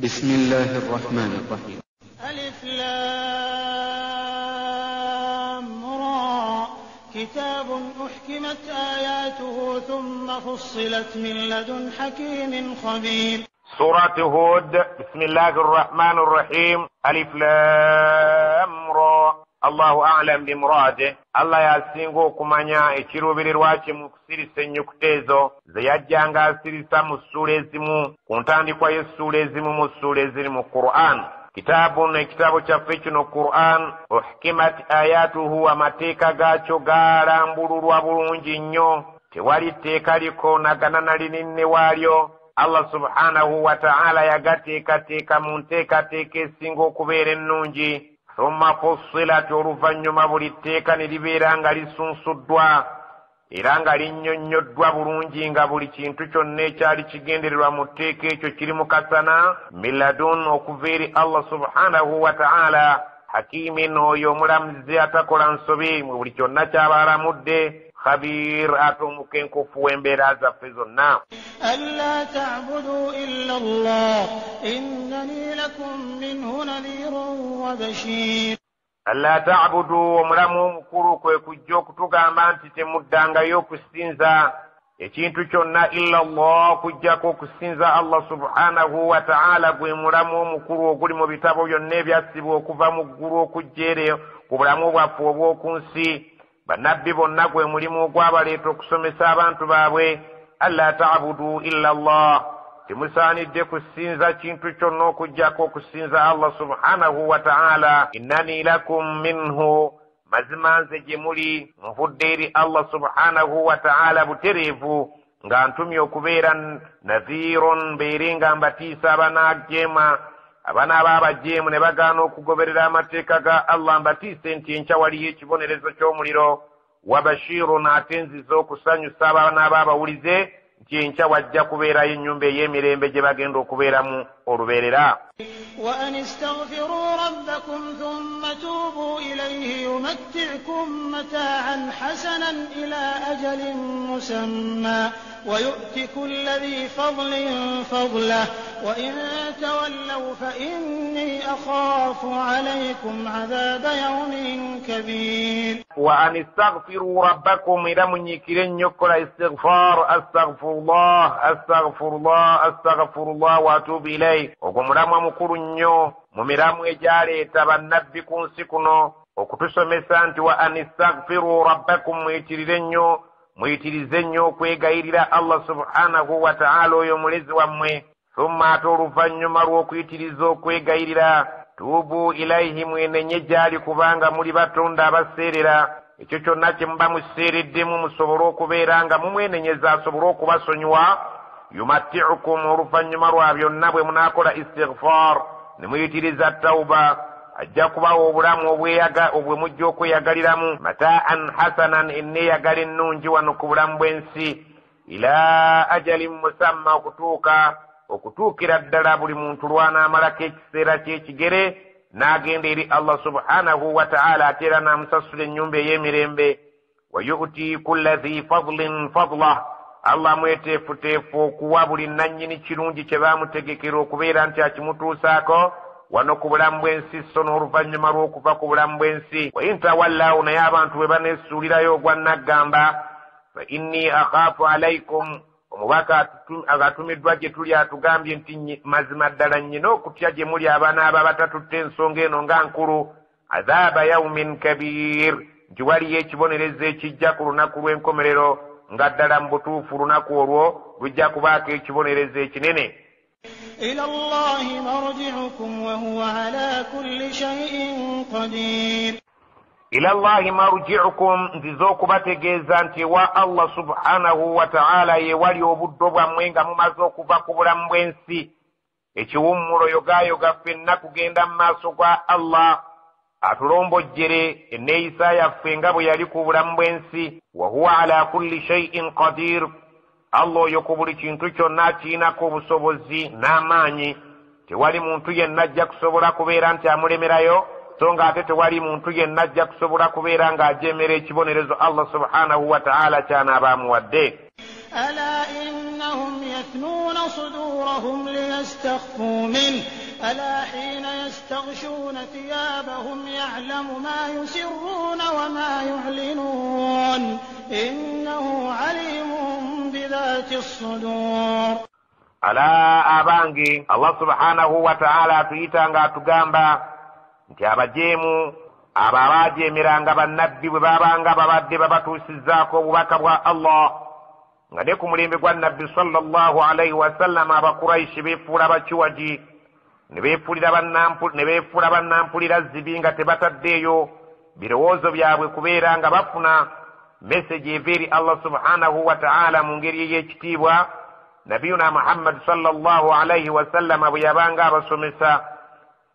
بسم الله الرحمن الرحيم. ألف لام را كتاب أحكمت آياته ثم فصلت من لدن حكيم خبير. سورة هود. بسم الله الرحمن الرحيم. ألف لام را. الله أعلم بمراده. الله yasinga kumanya ekiruubirirwa kye mu kusirisa ennyukuta ezo ze yajjanga asirisa mu ssuula ezimu ku ntandikwa y'essuula ezimu mu ssuula eziri mu Qur'an. Kitaabun, ekitabo kyaffe kino Qur'an, uhkimat ayatuhu, amateeka gaakyo gaalambululwa bulungi nnyo, tewali tteeka likoonagana na lininne waalyo. Allah subhanahu wa ta'ala yagateekateeka mu nteekateeka esinga okubeera ennungi. Thumma fussilat, oluvannyuma buli tteeka ne libeera nga lisunsuddwa era nga linnyonnyoddwa bulungi, nga buli kintu kyonna ekyali kigendererwa mu tteeka ekyo kiri mu kasana. Miladun, okuva eri Allah subhanahu wa ta'ala, hakimin, oyo omulamuzi atakola nsobi mu buli kyonna ky'aba alamudde, khabir, ate omukenkufu w'embeera zaffe zonna. ألا تعبدوا إلا الله إنني لكم منه نذير وبشير. ألا تعبدوا, omulamu omukulu kwe kujja okutugamba nti temuddangayo okusinza ekintu kyonna illa Allah, okujjako okusinza Allah subhanahu wa ta'ala, gwe mulamu omukulu oguli mu bitabo byonna ebyassibwa okuva mu ggulu okujja eri ku bulamu bwaffe obw'oku nsi. Bannabbi bonna gwe mulimu ogwabaleeta okusomesa abantu baabwe. Alla ta'budu illa Allah, temusaanidde kusinza kintu kyonna okujjako okusinza Allah subhanahu wa ta'ala. Innani lakum minhu, mazima nze gye muli nvudde eri Allah subhanahu wa ta'ala butereevu, nga ntumye okubeera nadhirun, mbeere nga mbatiisa abanaajeema, abanaaba abajeemu ne bagaana okugoberera amateeka ga Allah, mbatiise nti enkya waliyo ekibonerezo ky'omuliro. Wabashirun, ate nziza okusanyusa abanaaba abawulize nti enkya wajja kubeerayo ennyumba ey'emirembe gye bagenda okubeeramu olubeerera. وأن استغفروا ربكم ثم توبوا إليه يمتعكم متاعا حسنا إلى أجل مسمى ويؤتي كل ذي فضل فضله وإن تولوا فإني أخاف عليكم عذاب يوم كبير. وأن استغفروا ربكم, إلى من يكرن يقول استغفار, أستغفر الله أستغفر الله أستغفر الله وأتوب إليه. وقمرام مكر nnyo mu miramu egyaleeta bannabbi ku nsi kuno okutusomesa nti wa an istaghfiru rabbakum, muyitirize nnyo okwegayirira Allah subhanahu wa ta'ala, oyo mulezi wammwe. Thumma, ate oluvannyuma lw'okuyitiriza okwegayirira, tuubu ilaihi, mwenenye gyali, kubanga muli batonda abaseerera. Ekyo kyonna kye muba museereddemu musobole okubeera nga mumwenenyeza asobole okubasonyiwa. Yumatti'ukum, oluvannyuma lwa byonna bwe munaakola istighfar ne muyitiriza tawba, ajja kubawa obulamu obwe mujja okweyagaliramu. Mataan hasanan, enneeyagala ennungi wano ku bulamu bw'ensi. Ila ajalin musamma, okutuukira ddala buli muntu lw'anaamalako ekiseera ky'ekigere n'agenda eri Allah subhanahu wa ta'ala, ate era n'amusasula ennyumba ey'emirembe. Wa yu'ti kulla dhi fadlin fadlah, Allah mweteefuteefu okuwa buli nannyini kirungi kye baamutegekera okubeera nti akimutuusaako wano ku bulamu bw'ensi, so n'oluvannyuma lw'okuva ku bulamu bw'ensi. Wa in tawallaw, naye abantu bwe baneesuulirayo ogwa naggamba, fa inni akhaafu alaykum, omubaka agatumiddwa gye tuli atugambye nti mazima ddala nnyina okutya gye muli abanaaba batatutte ensonga eno nga nkulu. Adhaaba yawmin kabiir, nti waliyo ekibonerezo ekijja ku lunaku lw'enkomerero, nga ddala mu butuufu lunaku olwo lujja kubaako ekibonerezo ekinene. إلى الله مرجعكم وهو على كل شيء قدير. إلى الله مرجعكم, nziza okubategeeza nti wa Allah subhanahu wa ta'ala ye wali obuddo bwammwe nga mumaze okuva ku bulamu bw'ensi. Ekiwummulo yogayoga ffenna kugenda mu maaso gwa Allah atulombojjere enneeyisa yaffe nga bwe yali ku bulamu bw'ensi. Wa huwa ala kulli shay'in qadir, Allah oyo ku buli kintu kyonna akiinako obusobozi n'amaanyi. Tewali muntu yenna ajja kusobola kubeera nti amulemerayo, so nga ate tewali muntu yenna ajja kusobola kubeera ng'ajeemera ekibonerezo Allah subhanahu wa ta'ala ky'anaaba amuwadde. ألا إنهم يثنون صدورهم ليستخفوا منه ألا حين يستغشون ثيابهم يعلم ما يسرون وما يعلنون إنه عليم بذات الصدور. ala abange Allah subhanahu wa ta'ala atuyita nga atugamba nti abajeemu abo abaajeemeranga bannabbi bwe babanga babadde babatuusizzaako obubaka bwa Allah nga ne ku mulembe gwa nabbi sallallahu alayhi wasallam abakuraishi beefuula bakiwagi ne beefuula bannampulira zibi nga tebataddeeyo birowoozo byabwe kubeera nga bafuna meseji eva eri Allah subhanahu wa ta'ala mu ngeri ey'ekitiibwa nabiyuna Muhammad sallallahu alayhi wasallam bwe yabanga abasomesa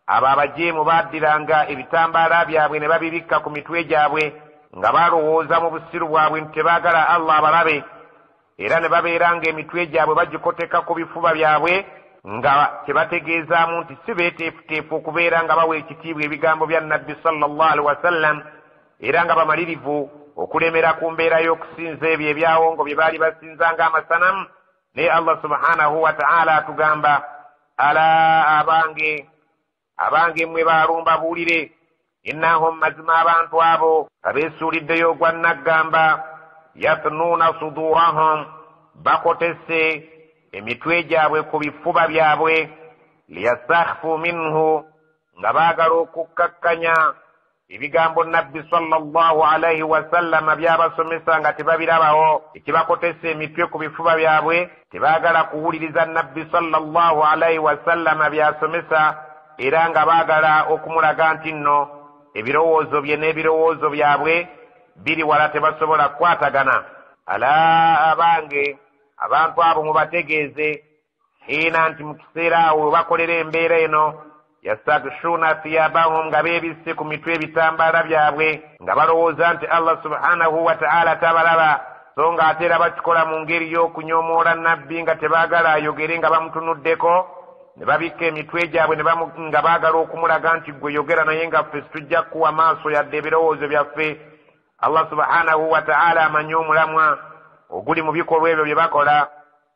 abo abajeemu baddiranga ebitambaala byabwe ne babibikka ku mitwe gyabwe nga balowooza mu busiru bwabwe nti tebaagala Allah abalabe era ne babeeranga emitwe gyabwe bagikoteka ku bifuba byabwe nga tebategeezaamu nti si beeteefuteefu okubeera nga bawa ekitiibwa ebigambo bya nabbi sallallahu alaihi wasallam era nga bamalirivu okulemera ku mbeera y'okusinza ebyo ebyawongo bye baali basinzanga amasanamu naye Allah subhanahu wa ta'ala atugamba ala abange mmwe baalumba buulire innahum mazima abantu abo abeesuuliddeyo ogwa naggamba yatnuuna sudurahum bakotese emitwe gyabwe ku bifuba byabwe liyastakhfu minhu nga baagala okukkakkanya ebigambo nabbi sallallahu alayhi wasallama byabasomesa nga tebabirabawo ekibakotesa emitwe ku bifuba byabwe tebaagala kuwuliriza nabbi sallallahu alayhi wasallama byasomesa era nga baagala okumulaga nti nno ebirowoozo bye n'ebirowoozo byabwe biri wala tebasobola kukwatagana. ala abange abantu abo mubategeeze hiina nti mu kiseera awo we bakolera embeera eno yastagshuna thiyabahum nga beebisse ku mitwe ebitambaala byabwe nga balowooza nti Allah subhanahu wa ta'ala tabalaba so nga ate era bakikola mu ngeri y'okunyoomoola nabbi nga tebaagala ayogere nga bamutunuddeko ne babikka emitwe gyabwe nga baagala okumulaga nti gwe yogera naye nga ffe situjja kuwa maaso yadde ebirowoozo byaffe. Allah subhanahu wa ta'ala amanyi omulamwa oguli mu bikolwa ebyo bye bakola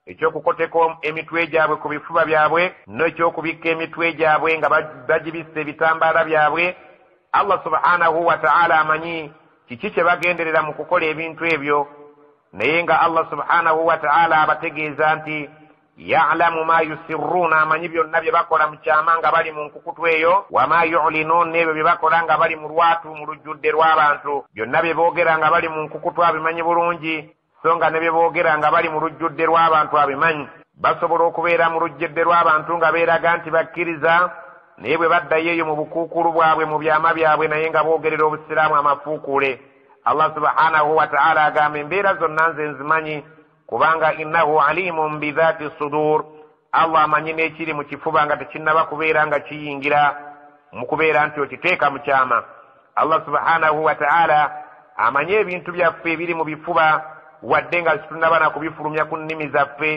ekyokukoteka emitwe gyabwe ku bifuba byabwe n'ekyokubikka emitwe gyabwe nga bagibisse ebitambaala byabwe. Allah subhanahu wa ta'ala amanyi kiki kye bagenderera mu kukola ebintu ebyo naye nga Allah subhanahu wa ta'ala abategeeza nti ya'lamu ma yusirruuna amanyi byonna bye bakola mu kyama nga bali mu nkukutu eyo wama yu'linuun n'ebyo bye bakola nga bali mu lwatu mu lujjudde lw'abantu byonna bye boogera nga bali mu nkukutu abimanyi bulungi so nga ne bye boogera nga bali mu lujjudde lw'abantu abimanyi. basobola okubeera mu lujjudde lw'abantu nga beeraga nti bakkiriza naye bwe baddayo eyo mu bukuukulu bwabwe mu byama byabwe naye nga boogerera obusiraamu amafuukuule. Allah subhanahu wa ta'ala agamba embeera zonna nze nzimanyi kubanga innahu alimun bidhati sudur. Allah amanyi n'ekiri mu kifuba nga tekinnaba kubeera nga kiyingira mu kubeera nti okiteeka mu kyama. Allah subhanahu wa ta'ala amanyi ebintu byaffe ebiri mu bifuba wadde nga situnnaba na kubifulumya ku nnimi zaffe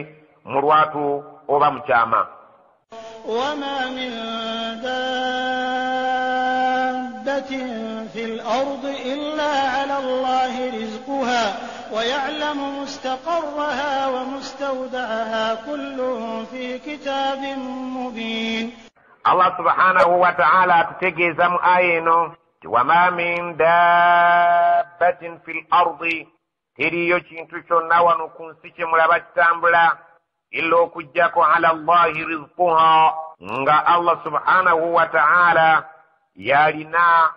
mu lwatu oba mu kyama. وما من دابة في الأرض إلا على الله رزقها ويعلم مستقرها ومستودعها كل في كتاب مبين. الله سبحانه وتعالى تتجيز آيينو وما من دابة في الأرض تريو kintu kyonna wano ku nsi kye mulaba kitambula illa okujjako ala Allahi rizquha nga Allah subhanahu wa ta'ala yalina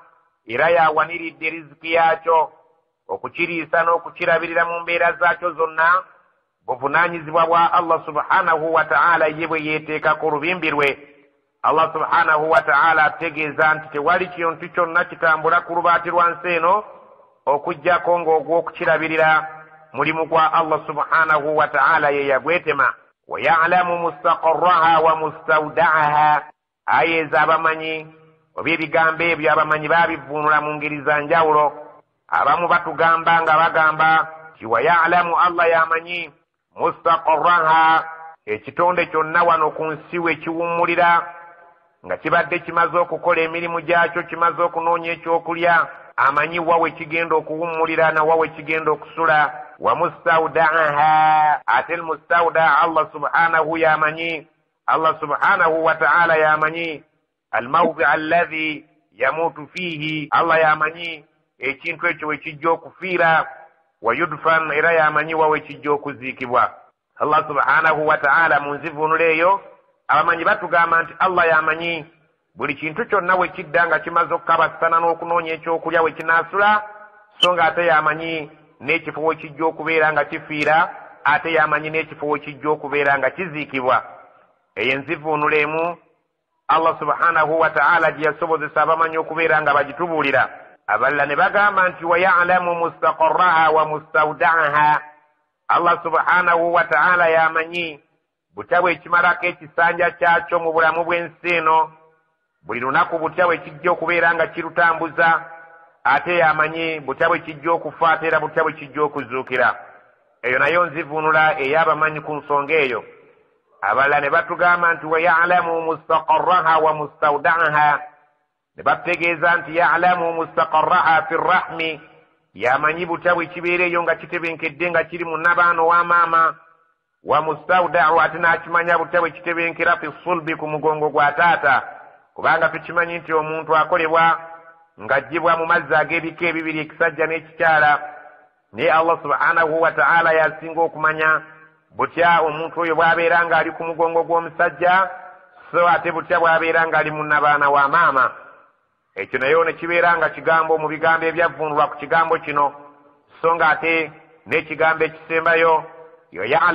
era yawaniridde riziki yakyo okukiriisa n'okukirabirira mu mbeera zaakyo zonna buvunaanyizibwa bwa Allah subhanahu wa ta'ala ye bwe yeeteekako olubimbi lwe. Allah subhanahu wa ta'ala ategeeza nti tewali kintu kyonna kitambula ku lubaati lwa nsi eno okujjako ng'ogw'okukirabirira mulimu gwa Allah subhanahu wa ta'ala ye yagwetema. wa ya'lamu mustaqarraha wa mustawda'aha ayeza abamanyi oba ebigambo ebyo abamanyi baabivvuunula mu ngeri za njawulo. abamu batugamba nga bagamba ti wa ya'lamu Allah yamanyi mustaqarraha ekitonde kyonna wano ku nsi we kiwummulira nga kibadde kimaze okukola emirimu gyakyo kimaze okunoonya ekyokulya amanyi wa we kigenda okuwummulira na wa we kigenda okusula ومستودعها أتي المستودع الله سبحانه يا مني الله سبحانه وتعالى يا مني الموضع الذي يموت فيه الله يا مني ekintu ekyo wekijja okufiira wayudfan era yamanyi wa wekijja okuziikibwa. Allah subhanahu wa ta'ala mu nzivuunula eyo abamanyi batugamba nti Allah yamanyi buli kintu kyonna wekidda nga kimaze okukabasana n'okunoonya ekyokulya wekinaasula, so nga ate yamanyi n'ekifo wekijja okubeera nga kifiira, ate yamanyi n'ekifo wekijja okubeera nga kiziikibwa. Eyo enzivuunula emu Allah subhanahu wa ta'ala gye yasobozesa abamanyi okubeera nga bagitubuulira. Abalala ne bagamba nti wa ya'lamu mustaqarraha wa mustawda'aha, Allah subhanahu wa ta'ala yamanyi butya bwekimalako ekisanja kyakyo mu bulamu bw'ensi eno, buli lunaku butya bwekijja okubeera nga kirutambuza, ate yamanyi butya bwekijja okufa, ate era butya bwekijja okuzuukira. Eyo nayo nzivuunula ey'abamanyi ku nsonga eyo. Abalala ne batugamba nti wa ya'lamu mustaqarraha wa mustawda'aha, ne bategeeza nti ya'lamu mustaqarraha fi rrahmi, yamanyi butya bwekibeera eyo nga kitebenkedde nga kiri mu nnabaano wa maama, wa mustawda'u ate n'akimanya butya bwekitebenkera fi sulbi ku mugongo gwa taata, kubanga tukimanyi nti omuntu akolebwa ng'aggyibwa mu mazzi ag'ebika ebibiri, ekisajja n'ekikyala, naye Allah subhanahu wa ta'ala yasinga okumanya butya omuntu oyo bw'abeera ng'ali ku mugongo gw'omusajja, so ate butya bw'abeera ng'ali mu nnabaana wa maama. Ekyo nayo ne kibeera nga kigambo mu bigambo ebyavvuunulwa ku kigambo kino, so nga ate n'ekigambo ekisembayo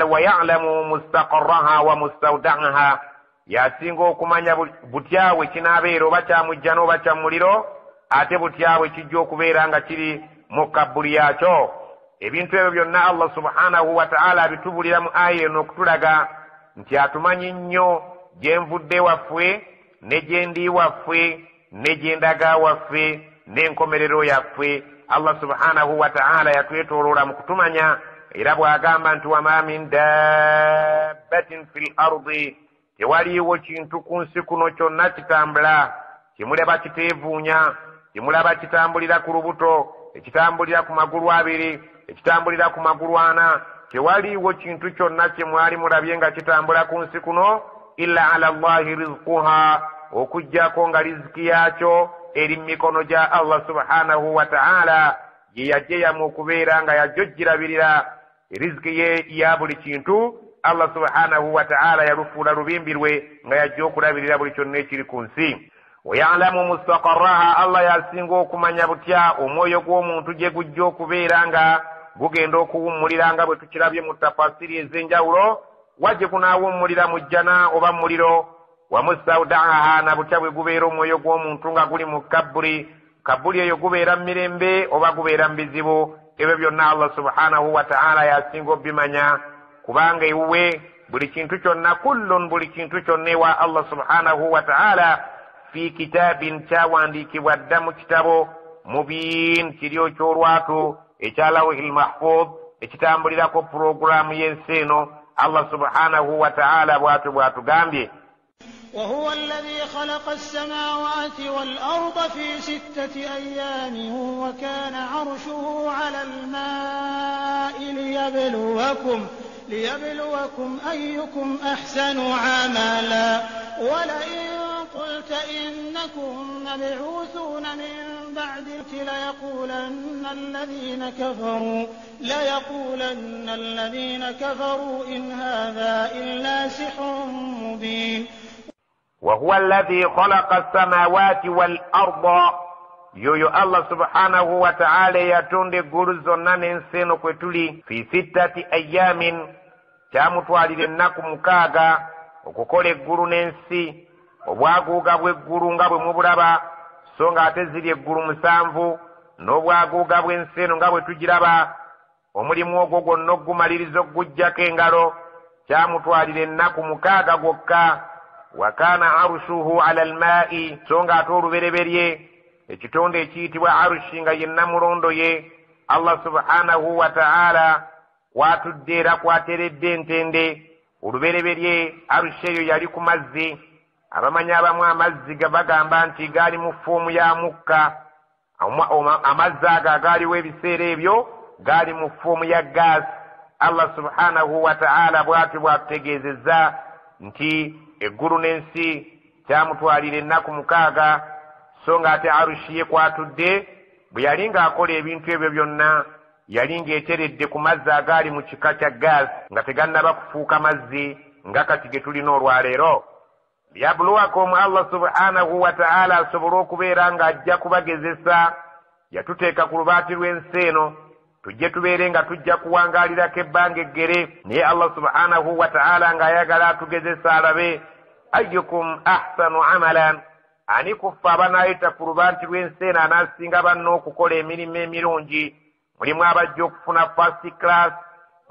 wa ya'lamu mustaqarraha wa mustawda'aha, yasinga okumanya butya bwe kinaabeera oba kyamujja n'oba kya muliro, ate butya bwe kijja okubeera nga kiri mu kabbuli yakyo. Ebintu ebyo byonna Allah subhanahu wa ta'ala abitubulira mu aya eno okutulaga nti atumanyi nnyo gye nvudde waffe ne gye ndi waffe ne gye ndaga waffe n'enkomerero yaffe. Allah subhanahu wa ta'ala yatwetooloola mu kutumanya, era bw'agamba nti wama min dabbatin fil ardi, tewaliiwo kintu ku nsi kuno kyonna kitambula, kimulaba kiteevuunya, kimulaba kitambulira ku lubuto, ekitambulira ku magulu abiri, ekitambulira ku magulu ana, tewaliiwo kintu kyonna kye mwali mulabye nga kitambula ku nsi kuno illa ala Allahi rizquha, okujjako nga riziki yakyo eri mu mikono gya Allah subhanahu wa ta'ala, gye yagyeyamu okubeera nga yajjogirabirira riziki ye ya buli kintu. Allah subhanahu wa ta'ala yalufuula lubimbirwe nga yajja okulabirira buli kyonna ekiri ku nsi. Wa ya'lamu mustaqarraha, Allah yasinga okumanya butya omwoyo gw'omuntu gye gujja okubeera nga gugenda okuwummulira, nga bwe tukirabye mu tafasiri ez'enjawulo, wajje kunaawummulira mu jjana oba muliro. Wa mustawda'aha, na butya bwe gubeera omwoyo gw'omuntu nga guli mu kabbuli, kabbuli eyo gubeera mu mirembe oba gubeera mu bizibu. Ebyo byonna Allah subhanahu wa ta'ala yasinga obimanya, kubanga ewuwe buli kintu kyonna, kullun buli kintu kyonna ewa Allah subhanahu wa ta'ala fi kitabin, kyawandiikibwa dda mu kitabo mubiin, kiri eky'olwatu ekya lawhil mahfuz, ekitambulirako puroguramu y'ensi eno. Allah subhanahu wa ta'ala bw'atugambye وهو الذي خلق السماوات والأرض في 6 أيام وكان عرشه على الماء ليبلوكم أيكم أحسن عملا ولئن قلت إنكم مبعوثون من بعد ليقولن الذين كفروا إن هذا إلا سحر مبين. وهو الذي خلق السماوات والأرض, yoyo Allah subhanahu wa ta'ala yatonda eggulu zonna n'ensi eno kwe tuli fi 6 ayyamin, kyamutwalira ennaku 6 okukola eggulu n'ensi, obwaguuga bw'eggulu nga bwe mubulaba, so nga ate ziri eggulu 7, n'obwaguuga bw'ensi eno nga bwe tugiraba. Omulimu ogwo gwonna ogumaliriza okugujjako engalo, kyamutwalira ennaku 6 gwokka. Wa kana arushuhu ala alma'i, so nga ate olubereberye ekitonde ekiyitibwa arushi nga yenna mulondo ye Allah subhanahu wa ta'ala watudde era kwateredde entende. Olubereberye arushi eyo yali ku mazzi. Abamanyi abamu amazzi bagamba nti gaali mu ffuumu ya mukka. Amazzi ago agaaliwo ebiseera ebyo gali mu ffumu ya gaasi. Allah subhanahu wa ta'ala bw'ati bw'atutegeezezza nti eggulu n'ensi kyamutwalira ennaku 6, so ng'ate arushi ye kwatudde. Bwe yali ng'akola ebintu ebyo byonna yali ng'eteredde ku mazzi agaali mu kika kya gaasi nga tegannaba kufuuka mazzi nga kati ge tulina olwaleero. Liyabluwakum, Allah subhanahu wa ta'ala asobole okubeera ng'ajja kubagezesa. Yatuteeka ku lubaati lw'ensi eno tujje tubeere nga tujja kuwangaalirako ebbanga eggere, naye Allah subhanahu wa ta'ala ng'ayagala atugezesa alabe ayyukum ahsanu amalan, ani kuffe abanaayita ku lubaati lw'ensi eno anaasinga banno okukola emirimu emirungi. Mulimu abajja okufuna first class,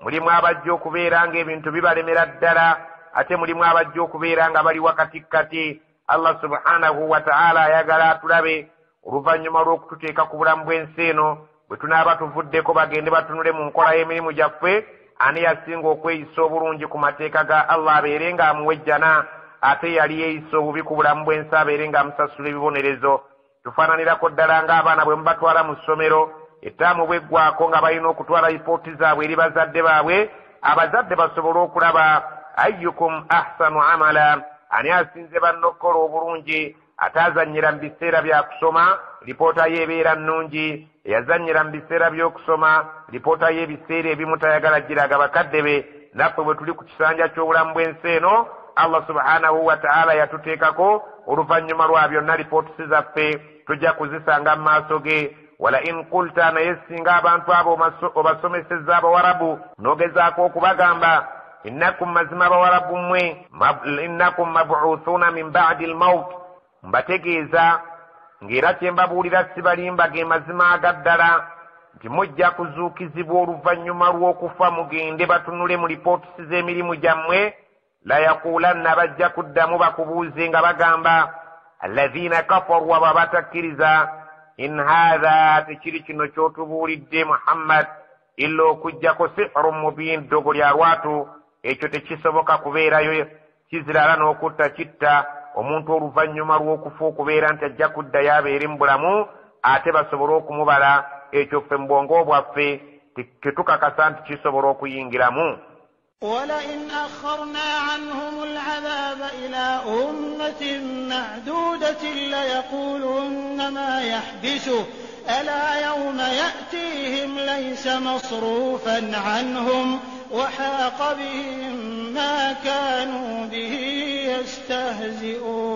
mulimu abajja okubeera ng'ebintu bibalemera ddala, ate mulimu abajja okubeera nga bali wakatikkati. Allah subhanahu wa ta'ala ayagala atulabe oluvannyuma lw'okututeeka ku bulamu bw'ensi eno, bwe tunaaba tuvuddeko bagende batunule mu nkola y'emirimu gyaffe, ani yasinga okweyisa obulungi ku mateeka ga Allah abeere ng'amuwejjana, ate yali yeeyisa obubi ku bulamu bw'ensi abeere ng'amusasula ebibonerezo. Tufaananirako ddala ng'abaana bwe mubatwala mu ssomero, ettaamu bweggwako nga balina okutwala lipooti zaabwe eri bazadde baabwe, abazadde basobole okulaba ayyukum ahsanu amala, ani asinze banno okukola obulungi, ataazannyira mu biseera bya kusoma, lipoota ye ebeera nnungi, eyazannyira mu biseera by'okusoma, lipoota ye ebiseera ebimu tayagala giraga bakadde be. Naffe bwe tuli ku kisanja ky'obulamu bw'ensi eno, Allah subhanahu wa ta'ala yatuteekako oluvannyuma lwa byonna lipooti zaffe tujja kuzisanga mu maaso ge. Wala in qulta, naye singa abantu abo obasomesezza Abawarabu n'ogezaako okubagamba innakum mazima Abawarabu mmwe innakum mab'uthuna min ba'di al-maut, mbategeeza ng'era kye mbabuulira sibalimba ge mazima agaddala nti mujja kuzuukizibwa oluvannyuma lw'okufa, mugende batunule mu lipootisi z'emirimu gyammwe. La yaqulanna, bajja kuddamu bakubuuze nga bagamba alladhina kafaru, abo abatakkiriza, in haadha, tekiri kino ky'otubuulidde Muhammad, illa okugjako sihirun mubiin, ddogo lya lwatu. Ekyo tekisoboka kubeerayo, kizirala n'okutta kitta omuntu oluvannyuma lw'okufa okubeera nti ajja kuddayo abeere mu bulamu ate basobole okumubala. Ekyo ffe mu bwongo bwaffe tetukakasa nti kisobola okuyingiramu. ولئن أخرنا عنهم العذاب إلى أمة معدودة ليقولن ما يحبسه ألا يوم يأتيهم ليس مصروفا عنهم وحاق بهم ما كانوا به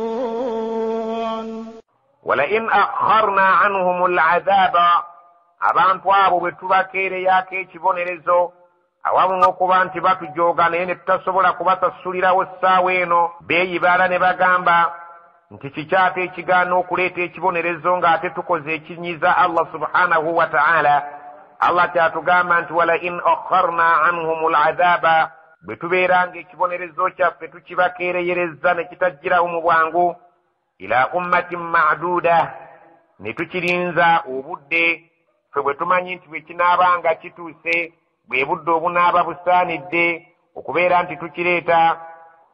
يستهزئون. ولئن أخرنا عنهم العذاب، abantu abo bwe tubakeereyako ekibonerezo awamu n'okuba nti batujooga naye ne tutasobola kubasasulirawo essaawa eno, beeyibaala ne bagamba nti kikyate ekigaana okuleeta ekibonerezo ng'ate tukoze ekinyiza Allah subhanahu wa ta'ala. Allah kyatugamba nti wala in akharna anhum al'adaba, bwe tubeera ng'ekibonerezo kyaffe tukibakeereyerezza ne kitajjirawo mu bwangu, ila ummatin ma'duda, ne tukirinza obudde ffe bwe tumanyi nti bwe kinaabanga kituuse, bwe budde obunaaba busaanidde okubeera nti tukireeta,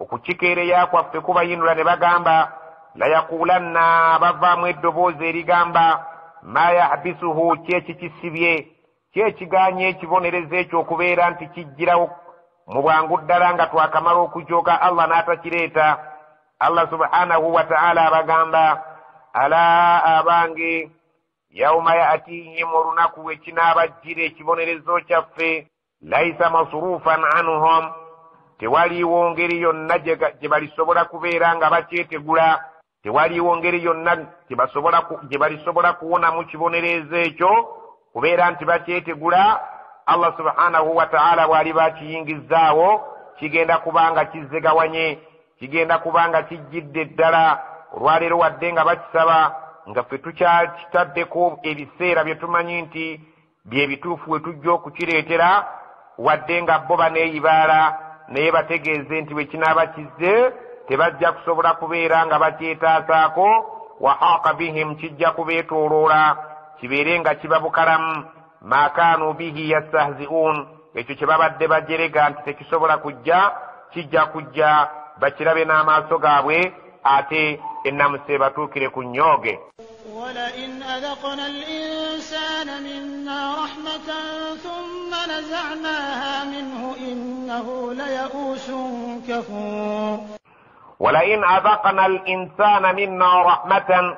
okukikeereya kwaffe kubayinula ne bagamba la yaqulanna, bavaamu eddoboozi erigamba ma yahbisuhu, kyekikisibye, kyekiganye ekibonerezo ekyo okubeera nti kijjirawo mu bwangu ddala nga twakamala okujooga Allah n'atakireeta. Allah subhanahu wa ta'ala abagamba ala abange yauma ya'tihim, olunaku lwe kinaabajjira ekibonerezo kyaffe, laisa masurufan anhum, tewaliiwo ngeri yonna gye balisobola kubeera nga bakyetegula, tewaliiwo ngeri yonna gye balisobola kuwonamu kibonerezo ekyo kubeera nti bakyetegula. Allah subhanahu wa ta'ala bw'ali bakiyingizzaawo kigenda kubanga kizzegawanye, kigenda kubanga kijjidde ddala. Olwaleero wadde nga bakisaba nga ffe tukyakitaddeko ebiseera bye tumanyi nti bye bituufu we tujja okukireetera, wadde nga bo baneeyibaala, naye bategeeze nti bwe kinaaba kizze tebajja kusobola kubeera nga bakyetaasaako. Wa haqa bihim, kijja kubeetooloola kibeere nga kibabukalamu, ma kaanu bihi yastahzi'uun, ekyo kye babadde bajerega nti tekisobola kujja, kijja kujja bakirabe n'amaaso gaabwe, ate ennamuse batuukire ku nnyooge. ولئن أذقنا الإنسان منا رحمة ثم نزعناها منه إنه ليئوس كفور ولئن أذقنا الإنسان منا رحمة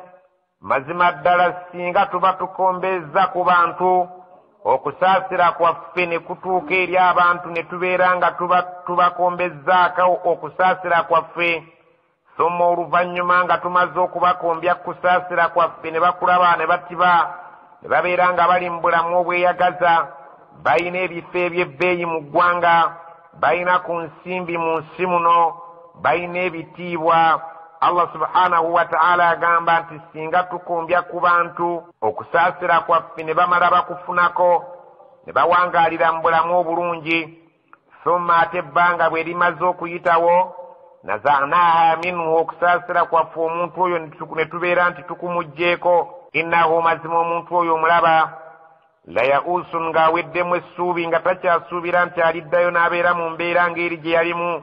mazima ddala singa tuba tukombezza ku bantu okusaasira kwaffe ne kutuuka eri abantu ne tubeera nga tubakombezzaako okusaasira kwaffe soma oluvannyuma nga tumaze okubakombya kusaasira kwaffe ne bakulaba ne batiba ne babeera nga bali mu bulamu obweyagaza balina ebifo eby'ebbeeyi mu ggwanga balina ku nsimbi mu nsi muno balina ebitiibwa Allah subhanahu wa ta'ala agamba nti singa tukombya ku bantu okusaasira kwaffe ne bamala bakufunako ne bawangaalira mu bulamu obulungi summa ate ebbanga bwe limaze okuyitawo nazanaha minhu okusaasira kwaffe omuntu oyo ne tubeera nti tukumugjeeko innahu mazima omuntu oyo omulaba layausun ng'aweddemu essuubi nga takyasuubira nti aliddayo n'abeera mu mbeera ng'eri gye yalimu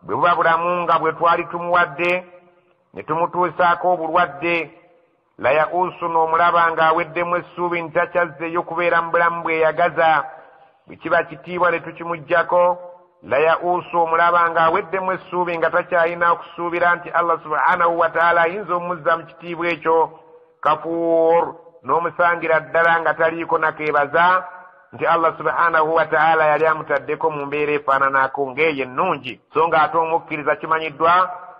bwe buba bulamu nga bwe twali tumuwadde ne tumutuusaako obulwadde layausun omulaba ng'aweddemu essuubi nti takyazzeeyo kubeera mu bulamu bweyagaza bwe kiba kitiibwa ne tukimuggyako layausu omulaba ng'aweddemu essuubi nga takyalina okusuubira nti Allah subhanahu wa ta'ala ayinza omuzza mu kitiibwa ekyo kafuur n'omusangira ddala nga taliiko nakeebaza nti Allah subhanahu wa ta'ala yali amutaddeko mu mbeera efaananako ng'eyo ennungi so ng'ate omukkiriza kimanyiddwa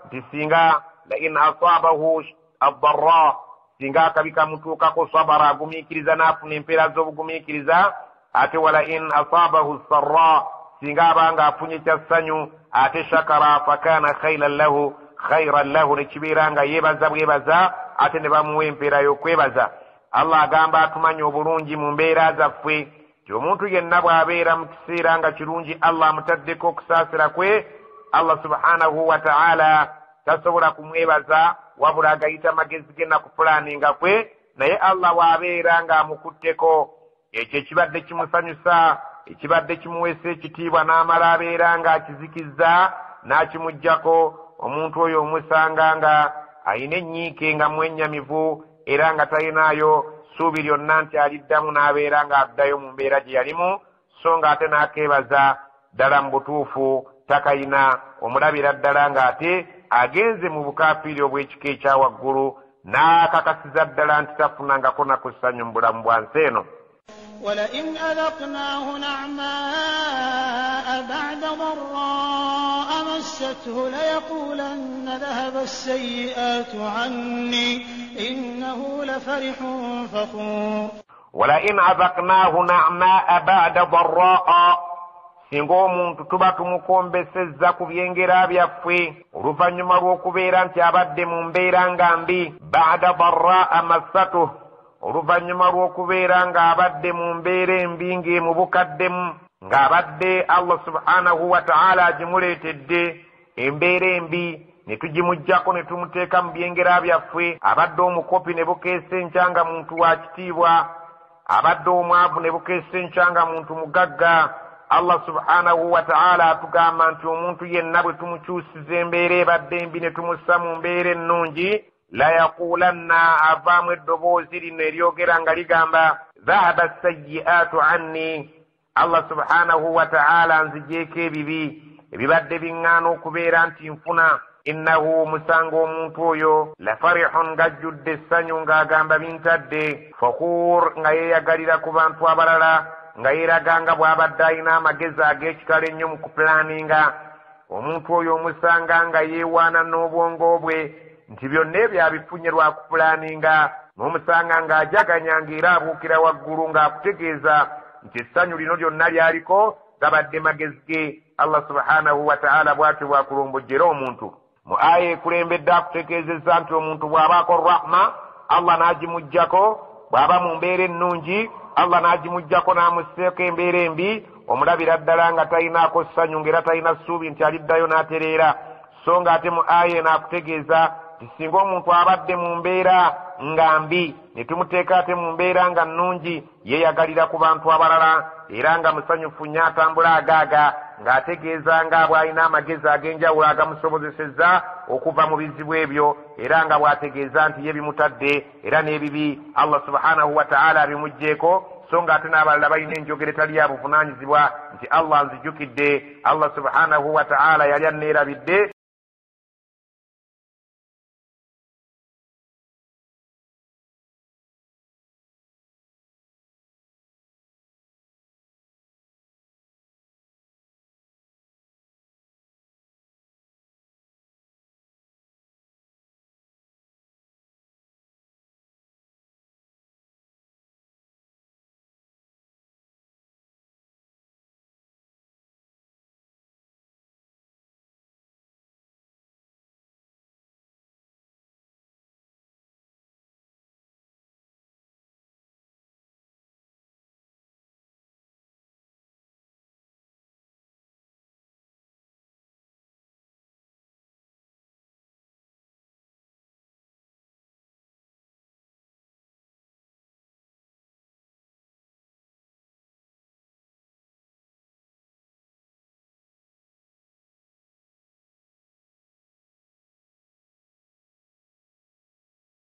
nti singa lain asaabahu addarra singa akabi kamutuukako sabara agumiikiriza n'afuna empeera z'obugumiikiriza ate walain asaabahu sarra singa abanga afunye kyassanyu ate shakara fakana khairan lahu ne kibeera nga yeebaza bwebaza ate ne bamuwa empeera y'okwebaza Allah agamba atumanya obulungi mu mbeera zaffe ti omuntu yenna bw'abeera mu kiseera nga kirungi Allah amutaddeko okusaasira kwe Allah subhanahu wa ta'ala tasobola kumwebaza wabula agayita magezi ge nakupulaaninga kwe naye Allah bw'abeera ng'amukutteko ekyo ekibadde kimusanyusa ekibadde kimuweesa ekitiibwa n'amala abeera ng'akizikizza n'akimuggyako omuntu oyo omusanga nga ayina ennyiike nga mwennyamivu era nga talinaayo ssuubi lyonna nti aliddamu n'abeera ng'addayo mu mbeera gye yalimu so ng'ate n'akeebaza ddala mu butuufu takayina omulabira ddala ng'ate agenze mu bukaafiiri obw'ekika ekya waggulu n'akakasiza ddala nti tafunangako nakussanyu mu bulamu bwa nsi eno ولئن أذقناه نعماء بعد ضراء مسته ليقولن ذهب السيئات عني إنه لفرح فخور ولئن أذقناه نعماء بعد ضراء singa omuntu tuba tumukombesezza ku byengera byaffe oluvannyuma lw'okubeera nti abadde mu mbeera nga mbi baada darraa massatuh oluvannyuma lw'okubeera ng'abadde mu mbeera embi ng'emubukaddemu ng'abadde Allah subhanahu wa ta'ala agimuleetedde embeera embi ne tugimuggyako ne tumuteeka mu byengera byaffe abadde omukopi ne bukeesa enkya nga muntu wa kitiibwa abadde omwavu ne bukeesa enkya nga muntu mugagga Allah subhanahu wa ta'ala atugamba nti omuntu yenna bwe tumukyusiza embeera ebadde embi ne tumussa mu mbeera ennungi la yaqulanna avaamu eddoboozi lino eryogera nga ligamba dhahaba sayyi'atu anni Allah subhanahu wa ta'ala nzigyeko ebibi ebibadde biŋŋaana okubeera nti nfuna innahu musanga omuntu oyo la farihun ng'ajjudde essanyu ng'agamba bintadde fakhur nga yeeyagalira ku bantu abalala nga yeeraga nga bw'abadde alina amagezi ag'ekitalo ennyo mu kupulaaninga omuntu oyo omusanga nga yeewaana n'obwongo bwe nti byonna ebyo abifunye lwa kupulaaninga n'omusanga ng'ajaganya ng'era abuukira waggulu ng'akutegeeza nti essanyu lino lyonna lyaliko gabadde magezi ge Allah subhanahu wa ta'ala bw'atyo bw'akulumbujjera omuntu mu aya ekulembedde akutegeezezza nti omuntu bw'abaako rahma Allah n'agimuggyako bw'aba mu mbeera ennungi Allah n'agimuggyako n'amusseeko embeera embi omulabira ddala nga talinaako ssanyu ng'era talina ssuubi nti aliddayo n'atereera so ng'ate mu aya eno akutegeeza singa omuntu abadde mu mbeera nga mbi ne tumuteeka ate mu mbeera nga nnungi yeeyagalira ku bantu abalala era nga musanyufu nnyo atambula agaaga ng'ategeeza nga bw'alina amagezi ag'enjawulo agamusobozesezza okuva mu bizibu ebyo era nga bw'ategeeza nti ye bimutadde era n'ebibi Allah subhanahu wa ta'ala abimugjeeko so nga ate n'abalala balina enjogera etali ya buvunaanyizibwa nti Allah nzijjukidde Allah subhanahu wa ta'ala yali anneerabidde